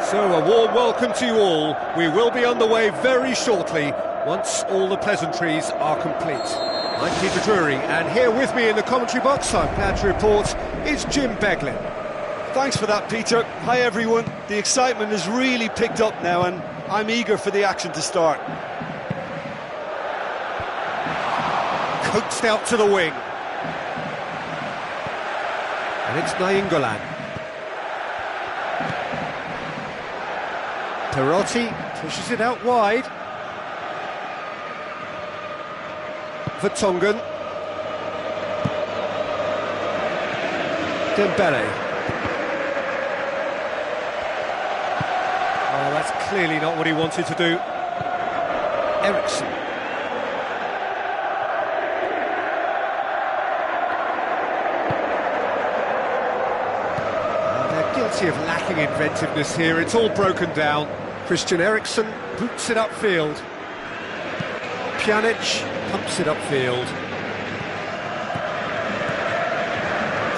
So a warm welcome to you all. We will be on the way very shortly once all the pleasantries are complete. I'm Peter Drury, and here with me in the commentary box, I'm glad to report, is Jim Beglin. Thanks for that, Peter. Hi everyone. The excitement has really picked up now and I'm eager for the action to start. Coaxed out to the wing. And it's Nainggolan. Perotti pushes it out wide. Vertonghen. Dembele. Oh, that's clearly not what he wanted to do. Eriksen. They're guilty of lacking inventiveness here. It's all broken down. Christian Eriksen boots it upfield. Pjanic pumps it upfield.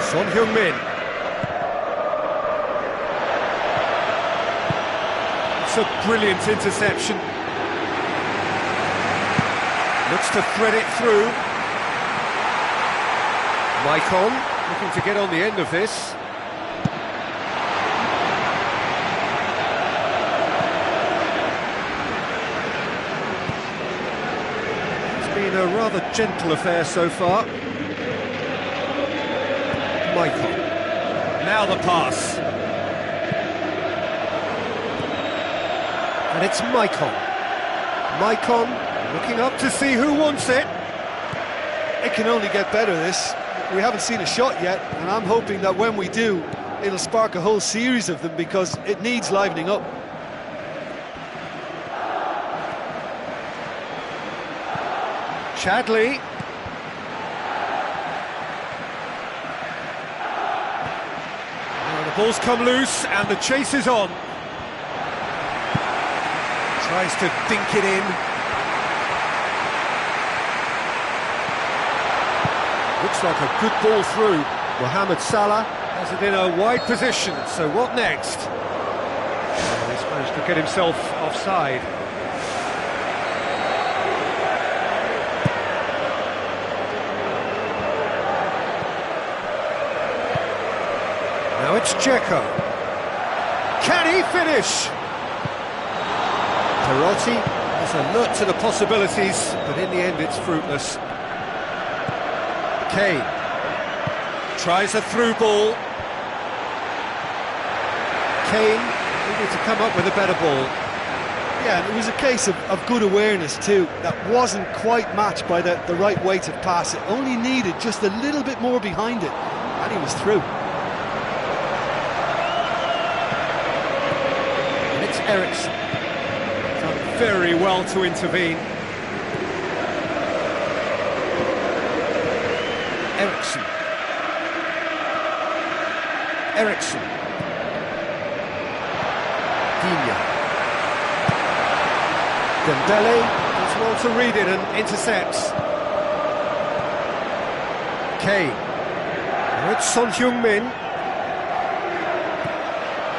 Son Heung-min. It's a brilliant interception. Looks to thread it through. Maicon looking to get on the end of this. Been a rather gentle affair so far. Maicon. Now the pass. And it's Maicon. Maicon looking up to see who wants it. It can only get better, this. We haven't seen a shot yet, and I'm hoping that when we do, it'll spark a whole series of them because it needs livening up. Chadley. Well, the ball's come loose and the chase is on. Tries to dink it in. Looks like a good ball through. Mohamed Salah has it in a wide position, so what next? Well, he's managed to get himself offside. Now it's Dzeko. Can he finish? Perotti is alert to the possibilities, but in the end it's fruitless. Kane tries a through ball. Kane needed to come up with a better ball. Yeah, and it was a case of good awareness too. That wasn't quite matched by the right weight of pass. It only needed just a little bit more behind it, and he was through. Eriksen done very well to intervene. Eriksen. Eriksen. Digne. Dembele does well to read it and intercepts. Kane. Now it's Son Heung-min.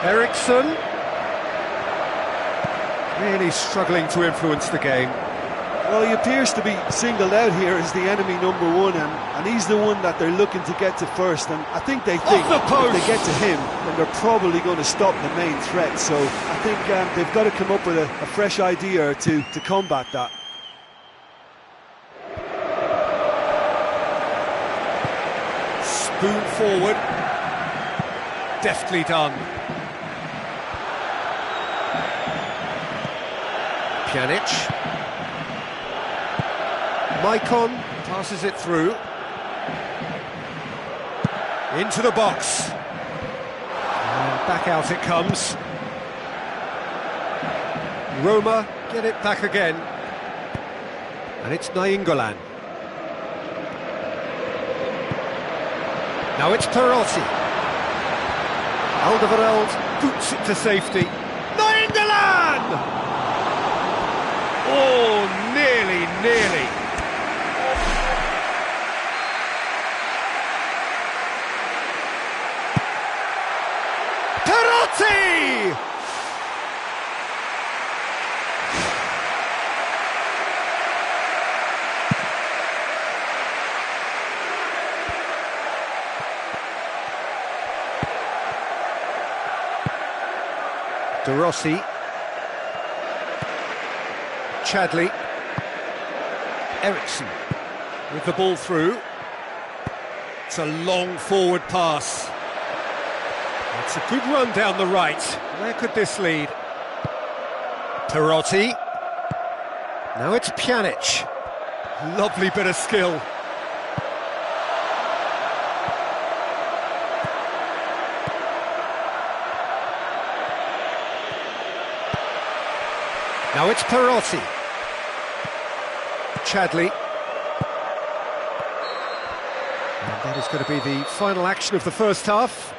Eriksen. Really struggling to influence the game. Well, he appears to be singled out here as the enemy number one, and he's the one that they're looking to get to first. And I think they think if they get to him, then they're probably going to stop the main threat. So I think they've got to come up with a fresh idea or two to combat that. Spoon forward. Deftly done. Pjanic. Maicon passes it through. Into the box. And back out it comes. Roma get it back again. And it's Nainggolan. Now it's Perotti. Alderweireld boots it to safety. Nainggolan! Oh, nearly. Perotti! De Rossi. Chadley. Eriksson with the ball through. It's a long forward pass. It's a good run down the right. Where could this lead? Perotti. Now it's Pjanic. Lovely bit of skill. Now it's Perotti. Chadley. And that is going to be the final action of the first half.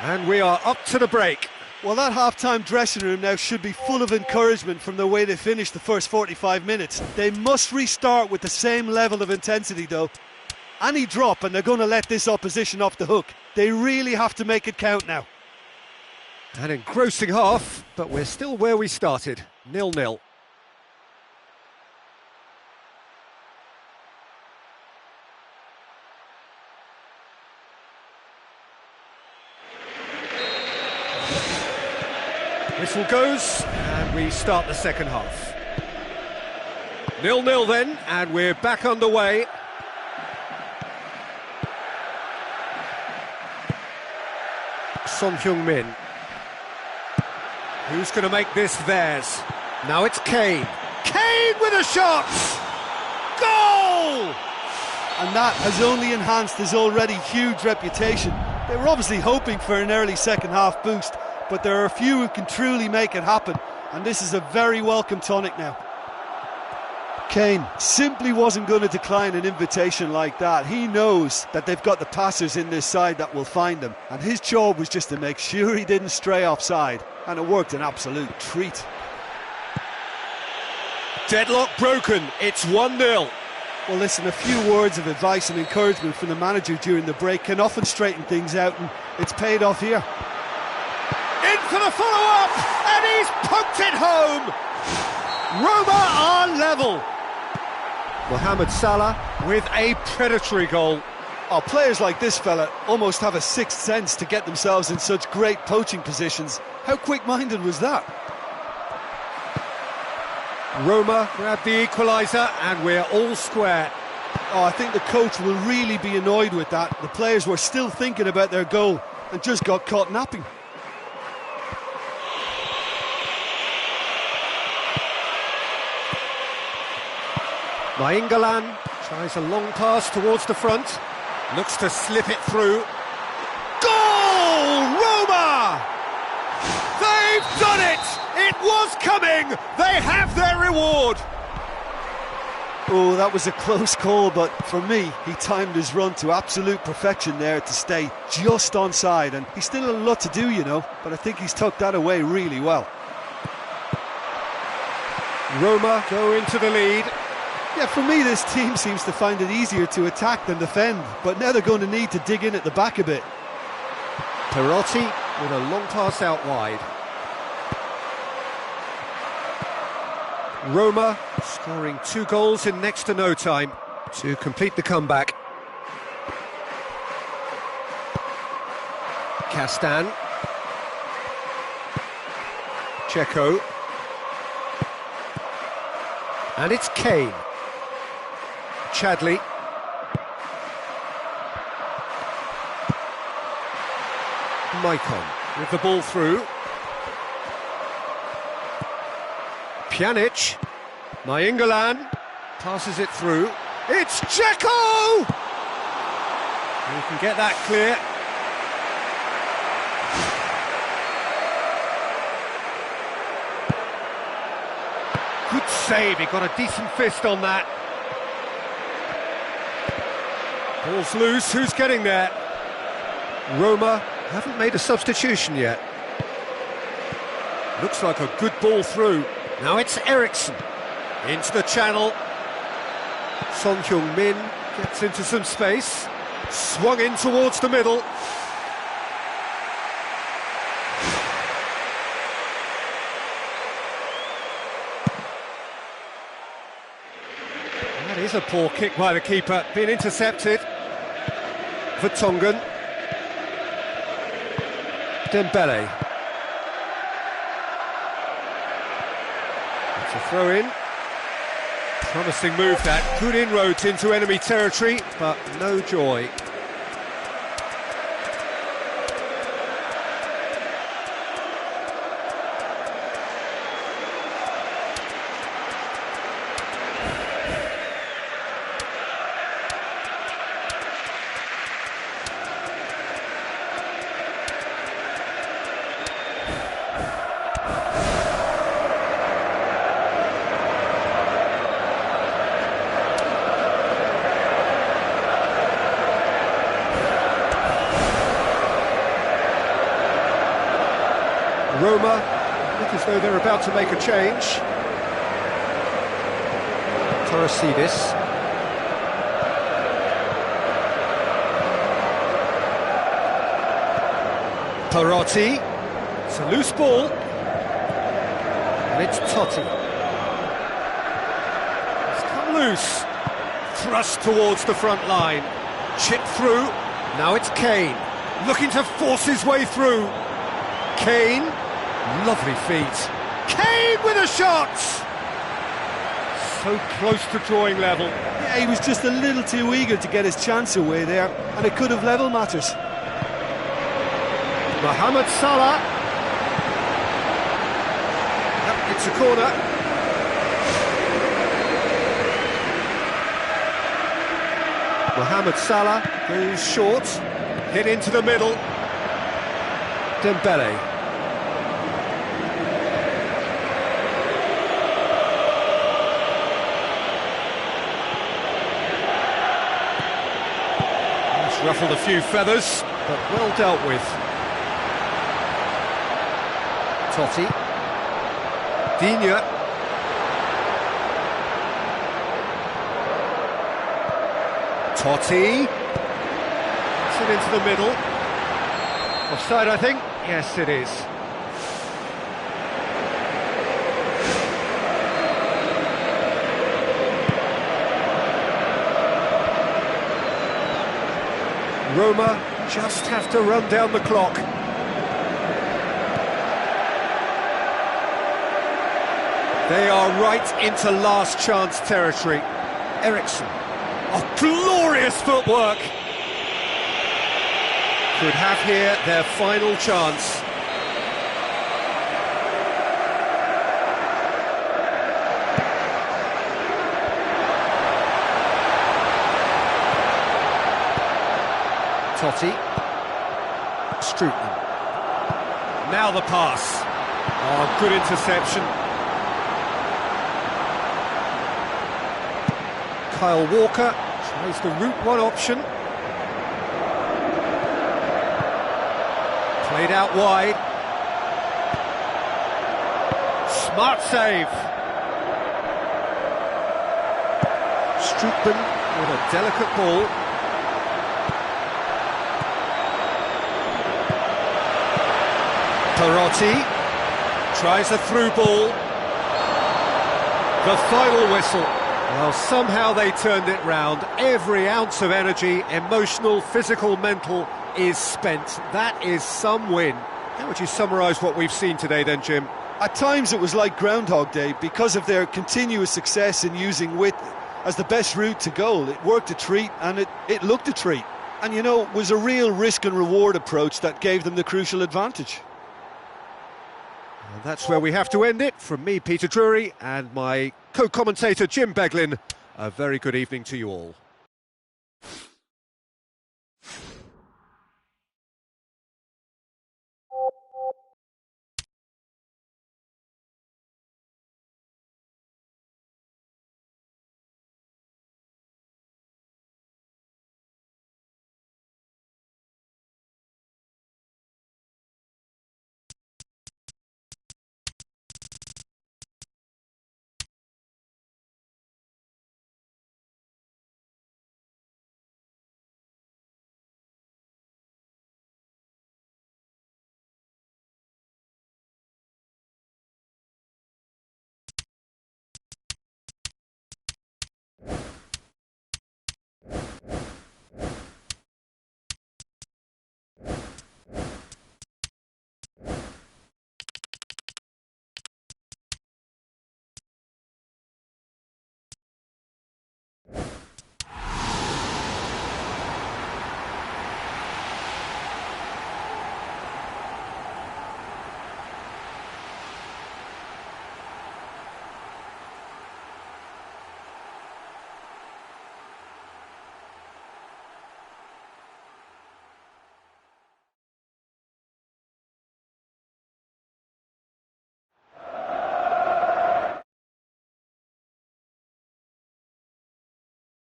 And we are up to the break. Well, that half-time dressing room now should be full of encouragement from the way they finished the first 45 minutes. They must restart with the same level of intensity, though. Any drop and they're going to let this opposition off the hook. They really have to make it count now. An engrossing half, but we're still where we started, 0-0. Whistle goes, and we start the second half. 0-0 then, and we're back underway. Son Heung-min. Who's going to make this theirs? Now it's Kane. Kane with a shot! Goal! And that has only enhanced his already huge reputation. They were obviously hoping for an early second half boost, but there are a few who can truly make it happen, and this is a very welcome tonic now. Kane simply wasn't going to decline an invitation like that. He knows that they've got the passers in this side that will find him, and his job was just to make sure he didn't stray offside, and it worked an absolute treat. Deadlock broken, it's 1-0. Well, listen, a few words of advice and encouragement from the manager during the break can often straighten things out, and it's paid off here. In for the follow-up, and he's poked it home! Roma are level. Mohamed Salah with a predatory goal. Oh, players like this fella almost have a sixth sense to get themselves in such great poaching positions. How quick-minded was that? Roma grabbed the equaliser, and we're all square. Oh, I think the coach will really be annoyed with that. The players were still thinking about their goal and just got caught napping. Nainggolan tries a long pass towards the front, looks to slip it through. Goal! Roma! They've done it! It was coming! They have their reward! Oh, that was a close call, but for me, he timed his run to absolute perfection there to stay just onside, and he's still a lot to do, you know, but I think he's tucked that away really well. Roma go into the lead. Yeah, for me, this team seems to find it easier to attack than defend, but now they're going to need to dig in at the back a bit. Perotti with a long pass out wide. Roma scoring 2 goals in next to no time to complete the comeback. Castan. Checo. And it's Kane. Chadley. Maicon with the ball through. Pjanic. Nainggolan passes it through. It's Checo! You can get that clear. Good save, he got a decent fist on that. Ball's loose, who's getting there? Roma haven't made a substitution yet. Looks like a good ball through. Now it's Eriksson. Into the channel. Son Heung-min gets into some space. Swung in towards the middle. That is a poor kick by the keeper. Been intercepted. Vertonghen. Dembele. It's a throw-in. Promising move that. Good inroads into enemy territory, but no joy. Roma look as though they're about to make a change. Tarasidis. Perotti. It's a loose ball. And it's Totti. It's come loose. Thrust towards the front line. Chip through. Now it's Kane. Looking to force his way through. Kane. Lovely feet. Kane with a shot! So close to drawing level. Yeah, he was just a little too eager to get his chance away there, and it could have leveled matters. Mohamed Salah. Yep, it's a corner. Mohamed Salah goes short. Hit into the middle. Dembele. Ruffled a few feathers, but well dealt with. Totti. Digne. Totti. Puts it into the middle. Offside, I think? Yes, it is. Roma just have to run down the clock. They are right into last chance territory. Eriksson. Oh, glorious footwork! Could have here their final chance. Totti. Strootman. Now the pass. Oh, good interception. Kyle Walker tries the route one option. Played out wide. Smart save. Strootman with a delicate ball. Perotti tries a through ball. The final whistle. Well, somehow they turned it round. Every ounce of energy, emotional, physical, mental, is spent. That is some win. How would you summarise what we've seen today then, Jim? At times it was like Groundhog Day because of their continuous success in using width as the best route to goal. It worked a treat and it looked a treat. And, you know, it was a real risk and reward approach that gave them the crucial advantage. And that's where we have to end it. From me, Peter Drury, and my co-commentator, Jim Beglin, a very good evening to you all.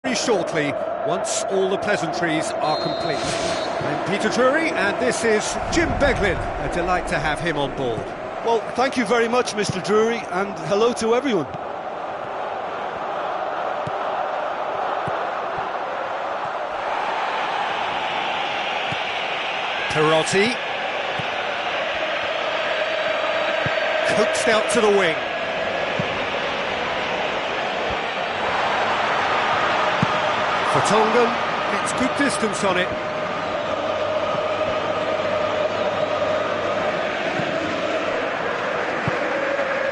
Very shortly, once all the pleasantries are complete. I'm Peter Drury, and this is Jim Beglin. A delight to have him on board. Well, thank you very much, Mr. Drury, and hello to everyone. Perotti. Coaxed out to the wing. Vertonghen gets good distance on it.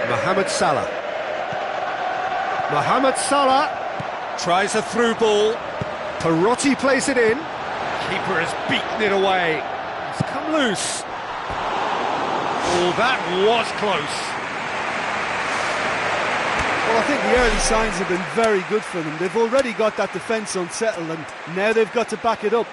Mohamed Salah. Mohamed Salah tries a through ball. Perotti plays it in. Keeper has beaten it away. It's come loose. Oh, that was close. Well, I think the early signs have been very good for them. They've already got that defence unsettled and now they've got to back it up.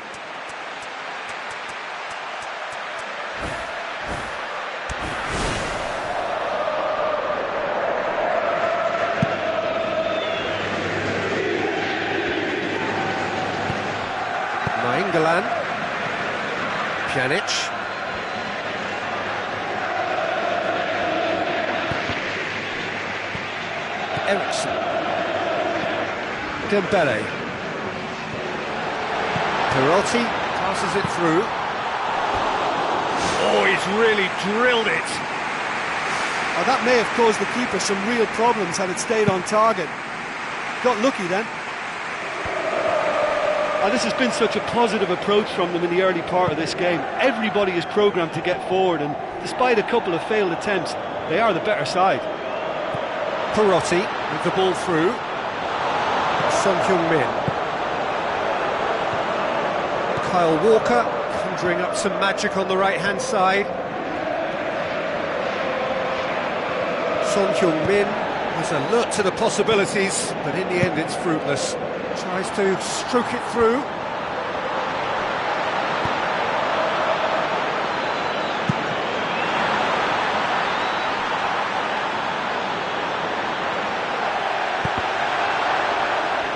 Nainggolan. Pjanic. Ericsson. Dembele. Perotti passes it through. Oh, he's really drilled it. Oh, that may have caused the keeper some real problems had it stayed on target. Got lucky then. Oh, this has been such a positive approach from them in the early part of this game. Everybody is programmed to get forward, and despite a couple of failed attempts, they are the better side. Perotti with the ball through. Son Heung-min. Kyle Walker conjuring up some magic on the right-hand side. Son Heung-min is alert to the possibilities, but in the end it's fruitless. Tries to stroke it through.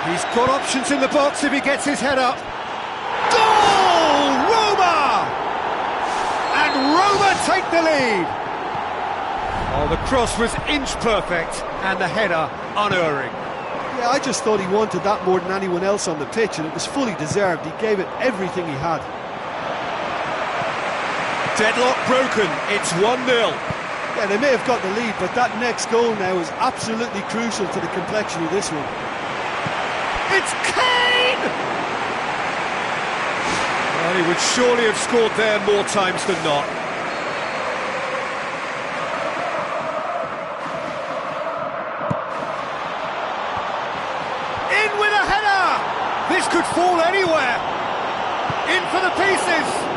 He's got options in the box if he gets his head up. Goal! Roma! And Roma take the lead. Oh, the cross was inch perfect and the header unerring. Yeah, I just thought he wanted that more than anyone else on the pitch, and it was fully deserved. He gave it everything he had. Deadlock broken, it's 1-0. Yeah, they may have got the lead, but that next goal now is absolutely crucial to the complexion of this one. It's Kane! Well, he would surely have scored there more times than not. In with a header! This could fall anywhere! In for the pieces!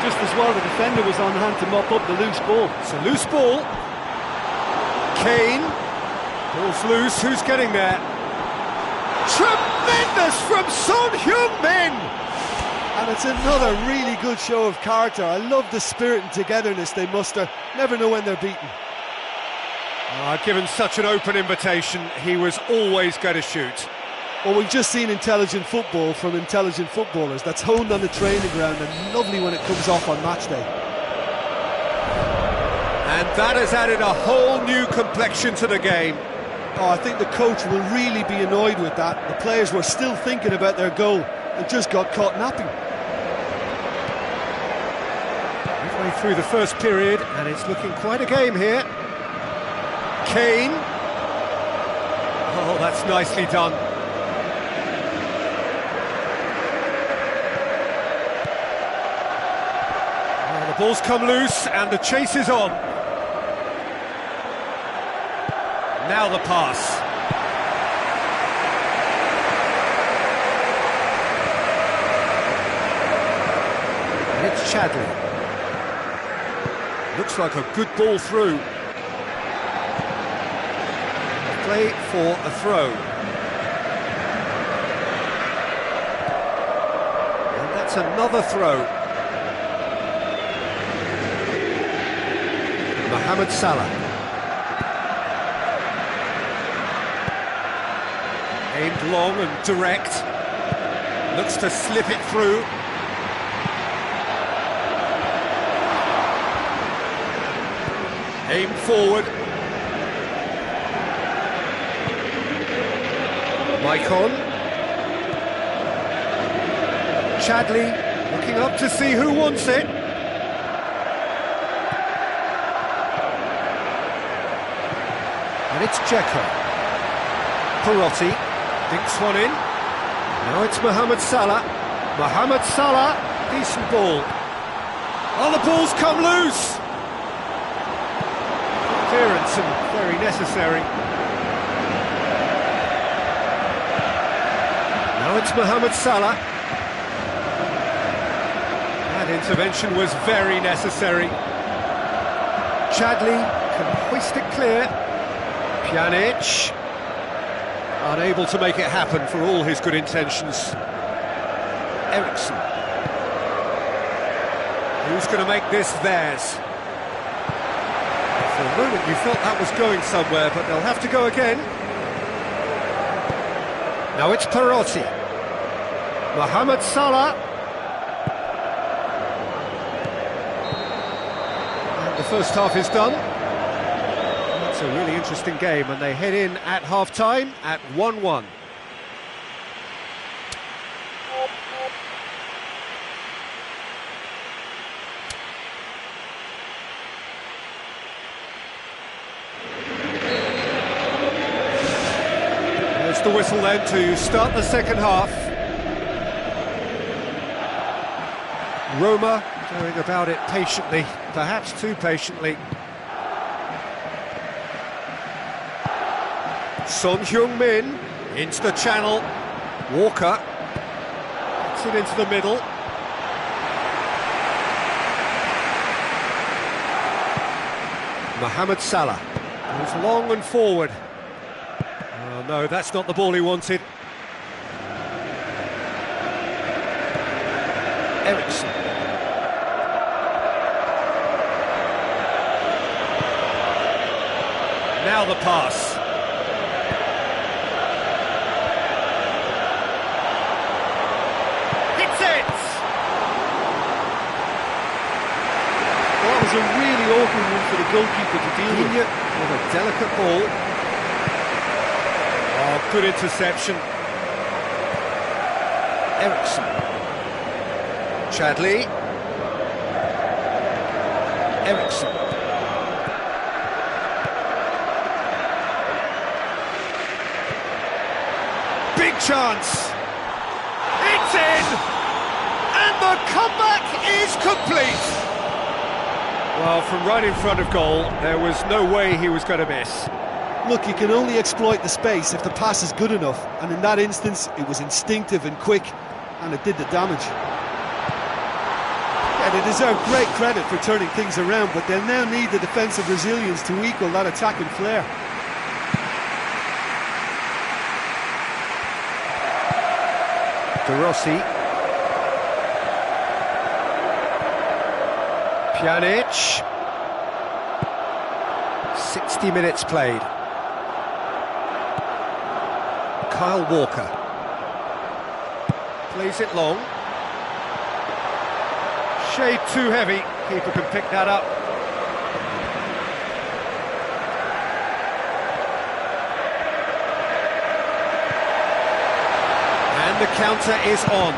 Just as well the defender was on hand to mop up the loose ball. It's a loose ball. Kane. Ball's loose, who's getting there? Tremendous from Son Heung-min! And it's another really good show of character. I love the spirit and togetherness they muster. Never know when they're beaten. Given such an open invitation, he was always going to shoot. Well, we've just seen intelligent football from intelligent footballers. That's honed on the training ground and lovely when it comes off on match day. And that has added a whole new complexion to the game. Oh, I think the coach will really be annoyed with that. The players were still thinking about their goal and just got caught napping. Midway through the first period, and it's looking quite a game here. Kane. Oh, that's nicely done. Oh, the ball's come loose, and the chase is on. Now the pass. And it's Chadley. Looks like a good ball through. Play for a throw. And that's another throw. Mohamed Salah. Aimed long and direct. Looks to slip it through. Aimed forward. Maicon. Chadley looking up to see who wants it. And it's Dzeko. Perotti dinks one in. Now it's Mohamed Salah. Mohamed Salah, decent ball. Oh, the ball's come loose. Clearance and very necessary. Now it's Mohamed Salah. That intervention was very necessary. Chadley can hoist it clear. Pjanic, unable to make it happen for all his good intentions. Eriksson. Who's going to make this theirs? For a moment you felt that was going somewhere, but they'll have to go again. Now it's Perotti. Mohamed Salah. And the first half is done. It's a really interesting game, and they head in at half-time at 1-1. There's the whistle then to start the second half. Roma going about it patiently, perhaps too patiently. Son Heung-min into the channel. Walker gets it into the middle. Mohamed Salah goes long and forward. Oh no, that's not the ball he wanted. Eriksson. Now the pass. A really awkward one for the goalkeeper to deal with. With a delicate ball. Oh, good interception. Eriksson. Chadley. Ericsson. Big chance. It's in! And the comeback is complete! Well, from right in front of goal, there was no way he was going to miss. Look, you can only exploit the space if the pass is good enough, and in that instance, it was instinctive and quick, and it did the damage. Yeah, they deserve great credit for turning things around, but they'll now need the defensive resilience to equal that attacking flair. De Rossi. Pjanic. 60 minutes played. Kyle Walker. Plays it long. Shade too heavy. Keeper can pick that up. And the counter is on.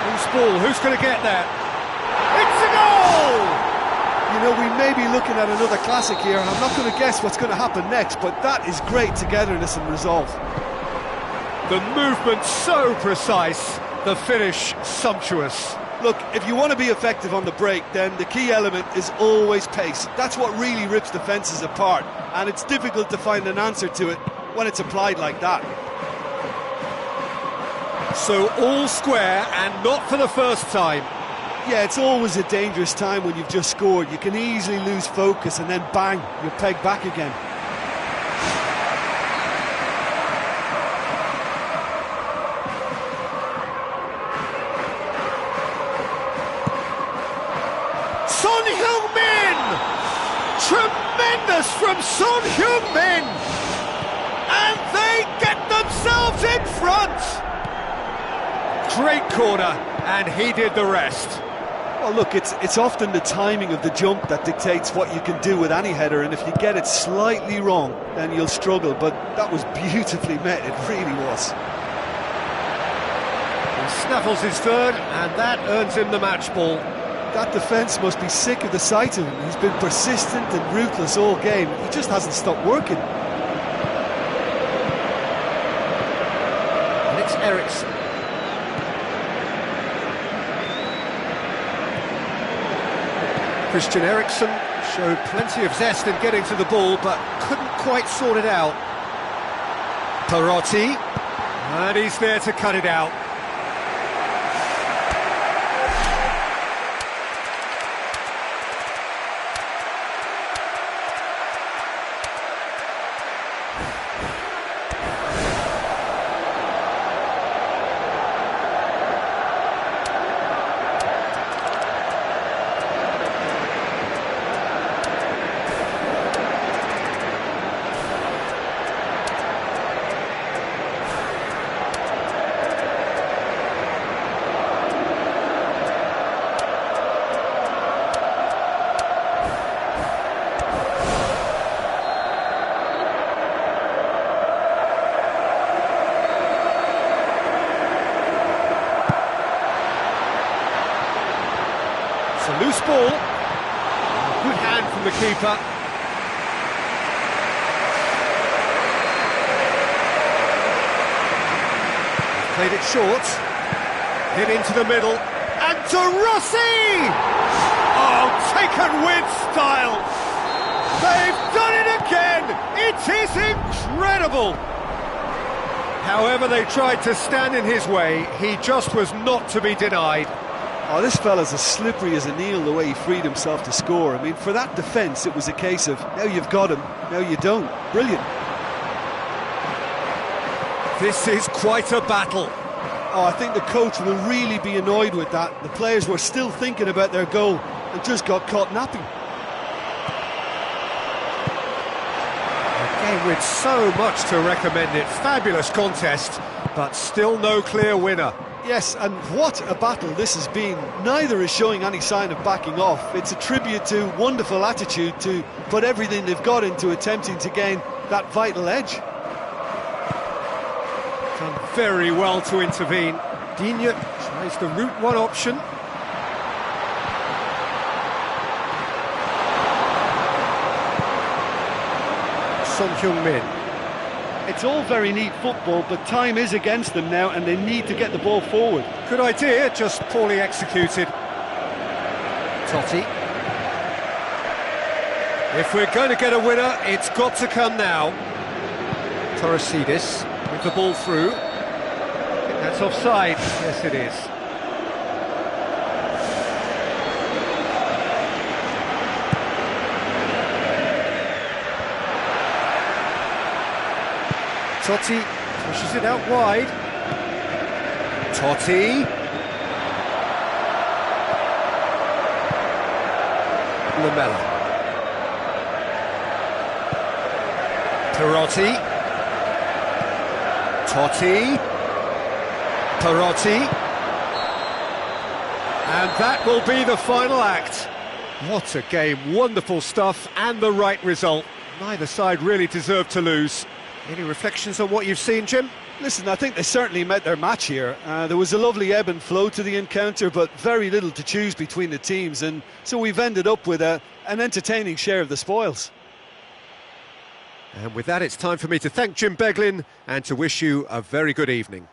Loose ball, who's going to get there? It's a goal! You know, we may be looking at another classic here, and I'm not going to guess what's going to happen next, but that is great togetherness and resolve. The movement so precise, the finish sumptuous. Look, if you want to be effective on the break, then the key element is always pace. That's what really rips defences apart, and it's difficult to find an answer to it when it's applied like that. So all square, and not for the first time. Yeah, it's always a dangerous time when you've just scored. You can easily lose focus and then bang, you're pegged back again. Son Heung-min! Tremendous from Son Heung-min! And they get themselves in front! Great corner, and he did the rest. Well, look, it's often the timing of the jump that dictates what you can do with any header, and if you get it slightly wrong, then you'll struggle, but that was beautifully met, it really was. He snaffles his third, and that earns him the match ball. That defence must be sick of the sight of him. He's been persistent and ruthless all game. He just hasn't stopped working. And it's Ericsson. Christian Eriksen showed plenty of zest in getting to the ball, but couldn't quite sort it out. Perotti, and he's there to cut it out. It's a loose ball. Good hand from the keeper. Played it short. Hit into the middle. And De Rossi! Oh, taken with style. They've done it again. It is incredible. However they tried to stand in his way, he just was not to be denied. Oh, this fella's as slippery as an eel the way he freed himself to score. I mean, for that defence, it was a case of, now you've got him, now you don't. Brilliant. This is quite a battle. Oh, I think the coach will really be annoyed with that. The players were still thinking about their goal and just got caught napping. A game with so much to recommend it. Fabulous contest, but still no clear winner. Yes, and what a battle this has been. Neither is showing any sign of backing off. It's a tribute to wonderful attitude to put everything they've got into attempting to gain that vital edge. Done very well to intervene. Digne tries the route one option. Son Heung-min. It's all very neat football, but time is against them now and they need to get the ball forward. Good idea, just poorly executed. Totti. If we're going to get a winner, it's got to come now. Torresidis with the ball through. I think that's offside. Yes, it is. Totti pushes it out wide. Totti. Lamella. Perotti. Totti. Perotti. And that will be the final act. What a game, wonderful stuff and the right result. Neither side really deserved to lose. Any reflections on what you've seen, Jim? Listen, I think they certainly met their match here. There was a lovely ebb and flow to the encounter, but very little to choose between the teams, and so we've ended up with an entertaining share of the spoils. And with that, it's time for me to thank Jim Beglin and to wish you a very good evening.